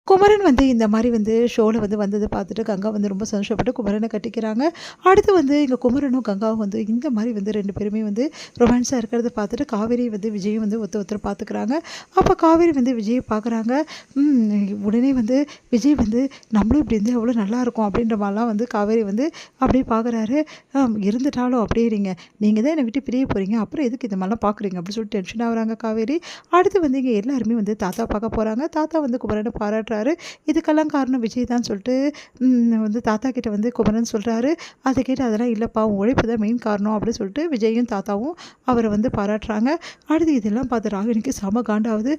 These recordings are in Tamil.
குமரன் வந்து இந்த மாதிரி வந்து ஷோவில் வந்து வந்ததை பார்த்துட்டு கங்கா வந்து ரொம்ப சந்தோஷப்பட்டு குமரனை கட்டிக்கிறாங்க. அடுத்து வந்து இங்கே குமரனும் கங்காவும் வந்து இந்த மாதிரி வந்து 2 பேருமே வந்து ரொமான்ஸாக இருக்கிறத பார்த்துட்டு காவேரி வந்து விஜயும் வந்து ஒருத்தர் பார்த்துக்கிறாங்க. அப்போ காவேரி வந்து விஜயை பார்க்குறாங்க. உடனே வந்து விஜய் வந்து நம்மளும் இப்படி இருந்து எவ்வளோ நல்லாயிருக்கும் அப்படின்ற மாதிரிலாம் வந்து காவேரி வந்து அப்படியே பார்க்குறாரு. இருந்துட்டாலும் அப்படியே நீங்கள் தான் என்னை விட்டு பிரிய போகிறீங்க, அப்புறம் எதுக்கு இந்த மாதிரிலாம் பார்க்குறீங்க அப்படின்னு சொல்லிட்டு டென்ஷன் ஆகுறாங்க காவேரி. அடுத்து வந்து இங்கே எல்லாருமே வந்து தாத்தா பார்க்க போகிறாங்க. தாத்தா வந்து குமரனை பாராட்டுறாரு. இதுக்கெல்லாம் காரணம் விஜய் தான் சொல்லிட்டு வந்து தாத்தா கிட்ட வந்து குமரன் சொல்கிறாரு. அதை கேட்டு அதெல்லாம் இல்லைப்பா, உன் உழைப்பு தான் மெயின் காரணம் அப்படின்னு சொல்லிட்டு விஜயும் தாத்தாவும் அவரை வந்து பாராட்டுறாங்க. அடுத்து இதெல்லாம் பார்த்து ராகினிக்கு செம காண்டாவது.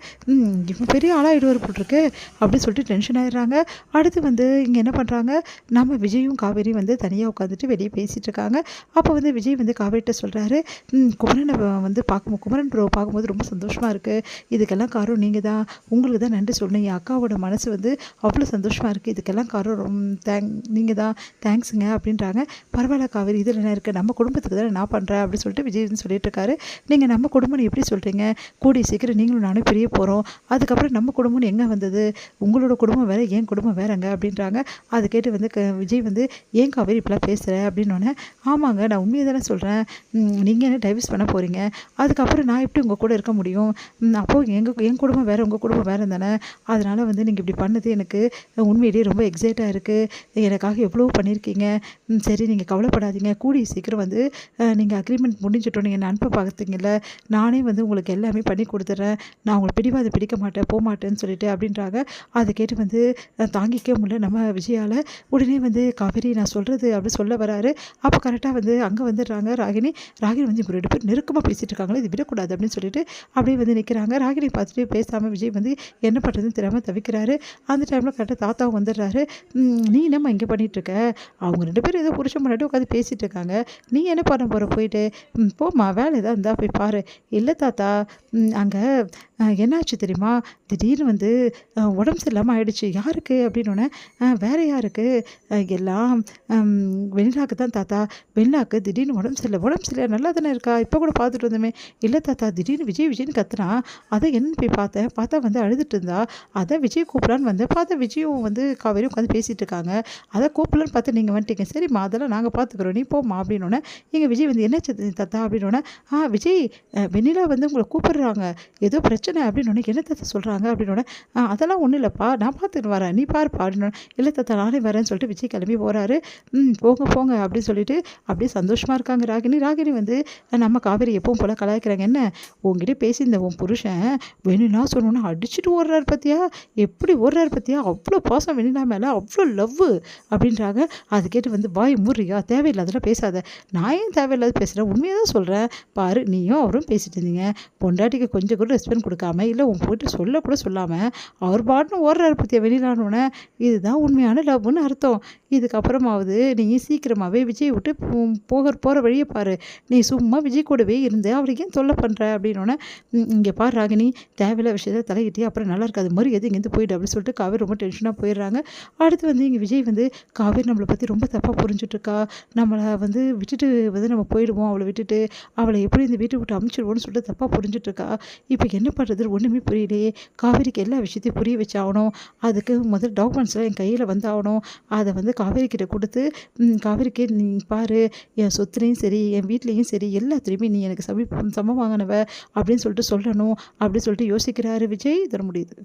இவன் பெரிய ஆளாகிடுவார் போட்டிருக்கு அப்படின்னு சொல்லிட்டு டென்ஷன் ஆகிடுறாங்க. அடுத்து வந்து இங்கே என்ன பண்ணுறாங்க, நம்ம விஜயும் காவேரியும் வந்து தனியாக உட்காந்துட்டு வெளியே பேசிகிட்டு இருக்காங்க. அப்போ வந்து விஜய் வந்து காவேரிட்ட சொல்கிறாரு, குமரனை வந்து குமரன் ப்ரோ பார்க்கும்போது ரொம்ப சந்தோஷமாக இருக்குது. இதுக்கெல்லாம் காரணம் நீங்கள் தான், உங்களுக்கு தான் நன்றி சொல்லணும். என் அக்காவோட மனசு வந்து அவ்வளோ சந்தோஷமாக இருக்குது. இதுக்கெல்லாம் காரணம் ரொம்ப நீங்கள் தான், தேங்க்ஸுங்க அப்படின்றாங்க. பரவாயில்ல காவேரி, இதில் என்ன இருக்குது, நம்ம குடும்பத்துக்கு தானே நான் பண்ணுறேன் அப்படின்னு சொல்லிட்டு விஜய் வந்து சொல்லிட்டு இருக்காரு. நீங்கள் நம்ம குடும்பம்னு எப்படி சொல்கிறீங்க, கூடிய சீக்கிரம் நீங்களும் நானும் பிரிய போகிறோம், அதுக்கப்புறம் நம்ம குடும்பம்னு எங்கே வந்தது, உங்களோட குடும்பம் வேறு என் குடும்பம் வேறங்க அப்படின்றாங்க. அதை கேட்டு வந்து விஜய் வந்து ஏன் காவேரி இப்படிலாம் பேசுகிற அப்படின்னோடனே, ஆமாங்க நான் உண்மையை தானே சொல்கிறேன், நீங்கள் என்ன டைவர்ஸ் பண்ண போகிறீங்க, அதுக்கப்புறம் நான் எப்படி உங்கள் கூட இருக்க முடியும், அப்போது என் குடும்பம் வேறு உங்கள் குடும்பம் வேறு தானே, அதனால் வந்து நீங்கள் இப்படி பண்ணது எனக்கு உண்மையிலேயே ரொம்ப எக்ஸைட்டாக இருக்குது, எனக்காக எவ்வளோ பண்ணியிருக்கீங்க, சரி நீங்கள் கவலைப்படாதீங்க, கூடிய சீக்கிரம் வந்து நீங்கள் அக்ரிமெண்ட் முடிஞ்சிட்டோம், நீங்கள் என்ன அனுப்ப பார்த்தீங்கல்ல, நானே வந்து உங்களுக்கு எல்லாமே பண்ணி கொடுத்துட்றேன், நான் உங்களை பிடிக்க மாட்டேன் போக மாட்டேன்னு சொல்லிட்டு அப்படின்றாங்க. அதை கேட்டு வந்து தாங்கிக்க முடியல நம்ம விஜயால். உடனே வந்து காவேரி நான் சொல்கிறது அப்படி சொல்ல வராரு. அப்போ கரெக்டாக வந்து அங்கே வந்துடுறாங்க ராகினி வந்து இப்போ 2 பேர் நெருக்கமாக பேசிகிட்டு இருக்காங்களே, இது விடக்கூடாது அப்படின்னு சொல்லிட்டு அப்படியே வந்து நிற்கிறாங்க. ராகினி பார்த்துட்டு பேசாமல் விஜய் வந்து என்ன பண்ணுறதுன்னு தெரியாமல் தவிக்கிறாரு. அந்த டைமில் கரெக்டாக தாத்தாவும் வந்துடுறாரு. நீ என்னம்மா இங்கே பண்ணிகிட்ருக்க, அவங்க 2 பேரும் ஏதோ புருஷன் முன்னாடி உட்காந்து பேசிகிட்டு இருக்காங்க, நீ என்ன பண்ண போகிற, போயிட்டு போம்மா வேலை ஏதாவது இருந்தால் போய் பாரு. இல்லை தாத்தா, அங்கே என்னாச்சு தெரியுமா, திடீர்னு வந்து உடம்பு சரியில்லாமல் ஆயிடுச்சு, யாருக்கு அப்படின்னோடனே, வேறு யாருக்கு, எல்லாம் வெண்ணிலாவுக்கு தான் தாத்தா, வெண்ணிலாவுக்கு திடீர்னு உடம்பு சரியில்லை நல்லா தானே இருக்கா, இப்போ கூட பார்த்துட்டு வந்தோமே, இல்லை தாத்தா திடீர்னு விஜய்னு கத்துனா, அதை என்னன்னு போய் பார்த்தா வந்து அழுதுட்டு இருந்தா, அதை விஜய் கூப்பிடலான்னு வந்தேன், பார்த்தா விஜயும் வந்து காவேரியும் உட்காந்து பேசிகிட்டு இருக்காங்க, அதை கூப்பிடலான்னு பார்த்து நீங்கள் வந்துட்டீங்க, சரிம்மா அதெல்லாம் நாங்கள் பார்த்துக்குறோம், நீ போம்மா அப்படின்னோடனே, எங்கள் விஜய் வந்து என்ன தாத்தா அப்படின்னோடனே, விஜய் வெண்ணிலா வந்து உங்களை கூப்பிடுறாங்க, ஏதோ பிரச்சனை அப்படின்னோடனே, என்ன தாத்தா சொல்கிறாங்க அப்படின்னோடனே, அதெல்லாம் ஒன்றும் இல்லைப்பா நான் பார்த்துட்டு வரேன், நீ பாருப்பா அப்படின்னோடனே, இல்லை தாத்தா நானே வரேன்னு சொல்லிட்டு விஜய் கிளம்பி போகிறாரு. போங்க அப்படின்னு சொல்லிட்டு அப்படியே சந்தோஷமாக இருக்காங்க ராகினி வந்து நம்ம காவேரி எப்பவும் போல் கலாய்க்கிறாங்க. என்ன உங்ககிட்ட பேசி இந்த உன் புருஷன் வெண்ணிலா சொன்னோன்னா அடிச்சுட்டு ஓடுறாரு பார்த்தியா, எப்படி ஓடுறாரு பார்த்தியா, அவ்வளோ பாசம் வெண்ணிலா மேலே, அவ்வளோ லவ் அப்படின்றாங்க. அது கேட்டு வந்து வாய் மூறியா, தேவையில்லாதெல்லாம் பேசாத, நான் ஏன் தேவையில்லாத பேசுகிறேன், உண்மையாக தான் சொல்கிறேன் பாரு, நீயும் அவரும் பேசிட்டு இருந்தீங்க, பொண்டாட்டிக்கு கொஞ்சம் கூட ரெஸ்பெக்ட் கொடுக்காம, இல்லை உன் போய்ட்டு சொல்லக்கூட சொல்லாமல் அவர் பாட்டுன்னு ஓடுறாரு பார்த்தியா வெளியிலானோன்னே, இதுதான் உண்மையான லவ்னு அர்த்தம். இதுக்கப்புறமாவது நீ சீக்கிரமாகவே விஜய் விட்டு போகிற வழியை பாரு, நீ சும்மா விஜய் கூடவே இருந்து அவருக்கு ஏன் தொல்லை பண்ணுற அப்படின்னோடனே, இங்கே பாரு ராகினி, தேவையில்ல விஷயத்தை தலையிட்டே அப்புறம் நல்லா இருக்காது, மாதிரி எது இங்கேருந்து போயிடு அப்படின்னு சொல்லிட்டு காவேரி ரொம்ப டென்ஷனாக போயிடுறாங்க. அடுத்து வந்து இங்கே விஜய் வந்து காவேரி நம்மளை பற்றி ரொம்ப தப்பாக புரிஞ்சுட்ருக்கா, நம்மளை வந்து விட்டுட்டு வந்து நம்ம போயிடுவோம், அவளை விட்டுட்டு அவளை எப்படி இந்த வீட்டை விட்டு அமுச்சிடுவோன்னு சொல்லிட்டு தப்பாக புரிஞ்சுட்ருக்கா. இப்போ என்ன பண்ணுறது ஒன்றுமே புரியலையே, காவேரிக்கு எல்லா விஷயத்தையும் புரிய வச்சாகணும், அதுக்கு முதல் டாக்குமெண்ட்ஸ்லாம் என் கையில் வந்தாகணும், அதை வந்து காவேரி கிட்ட கொடுத்து, காவேரிக்கு நீ பாரு, என் சொத்துலேயும் சரி என் வீட்லேயும் சரி எல்லாத்துலேயுமே நீ எனக்கு சமம் வாங்கினவ அப்படின்னு சொல்லிட்டு சொல்லணும் அப்படின்னு சொல்லிட்டு யோசிக்கிறாரு விஜய். தர முடியுது.